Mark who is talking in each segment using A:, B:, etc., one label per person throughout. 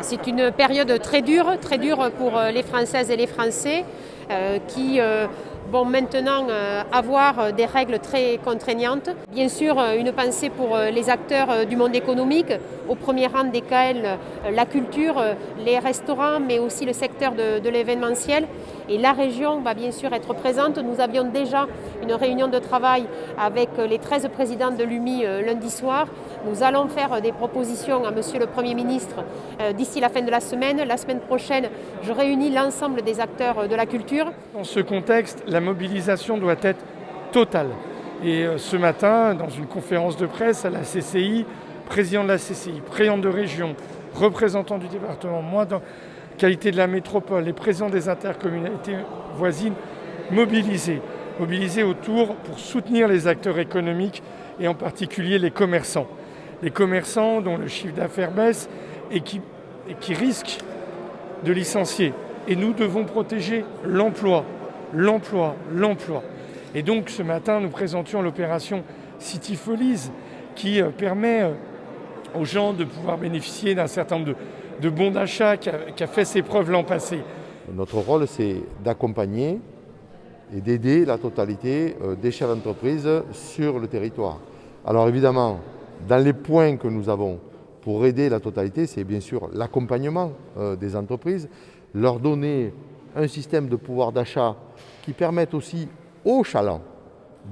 A: C'est une période très dure pour les Françaises et les Français qui vont maintenant avoir des règles très contraignantes. Bien sûr, une pensée pour les acteurs du monde économique, au premier rang desquels la culture, les restaurants, mais aussi le secteur de l'événementiel. Et la région va bien sûr être présente. Nous avions déjà une réunion de travail avec les 13 présidents de l'UMI lundi soir. Nous allons faire des propositions à Monsieur le Premier ministre d'ici la fin de la semaine. La semaine prochaine, je réunis l'ensemble des acteurs de la culture.
B: Dans ce contexte, la mobilisation doit être totale. Et ce matin, dans une conférence de presse à la CCI, président de la CCI, président de région, représentant du département, moi dans qualité de la métropole, les présidents des intercommunalités voisines, mobilisés autour pour soutenir les acteurs économiques et en particulier les commerçants. Les commerçants dont le chiffre d'affaires baisse et qui risquent de licencier. Et nous devons protéger l'emploi. Et donc ce matin, nous présentions l'opération City Follies qui permet aux gens de pouvoir bénéficier d'un certain nombre de bons d'achat qui a fait ses preuves l'an passé.
C: Notre rôle, c'est d'accompagner et d'aider la totalité des chefs d'entreprise sur le territoire. Alors évidemment, dans les points que nous avons pour aider la totalité, c'est bien sûr l'accompagnement des entreprises, leur donner un système de pouvoir d'achat qui permette aussi aux chalands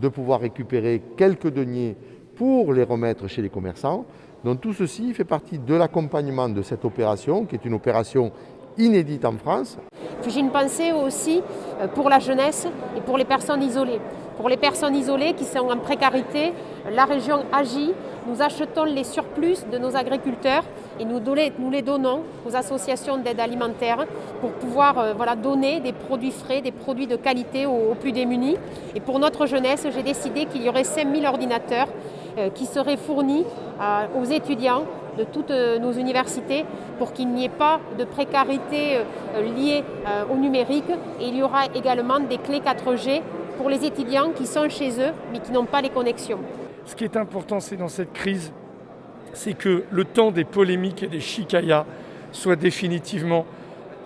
C: de pouvoir récupérer quelques deniers pour les remettre chez les commerçants. Donc tout ceci fait partie de l'accompagnement de cette opération, qui est une opération inédite en France.
A: J'ai une pensée aussi pour la jeunesse et pour les personnes isolées. Pour les personnes isolées qui sont en précarité, la région agit. Nous achetons les surplus de nos agriculteurs et nous les donnons aux associations d'aide alimentaire pour pouvoir donner des produits frais, des produits de qualité aux plus démunis. Et pour notre jeunesse, j'ai décidé qu'il y aurait 5000 ordinateurs qui seraient fournis aux étudiants de toutes nos universités pour qu'il n'y ait pas de précarité liée au numérique. Et il y aura également des clés 4G pour les étudiants qui sont chez eux mais qui n'ont pas les connexions.
B: Ce qui est important, c'est dans cette crise, c'est que le temps des polémiques et des chicayas soit définitivement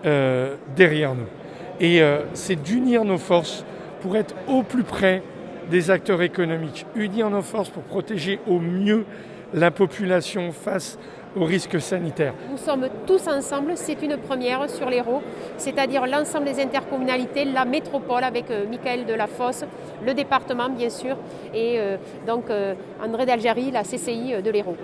B: derrière nous. Et c'est d'unir nos forces pour être au plus près des acteurs économiques, unir nos forces pour protéger au mieux la population face aux risques sanitaires.
A: Nous sommes tous ensemble, c'est une première sur l'Hérault, c'est-à-dire l'ensemble des intercommunalités, la métropole avec Michael Delafosse, le département bien sûr, et donc André Dalgéry, la CCI de l'Hérault.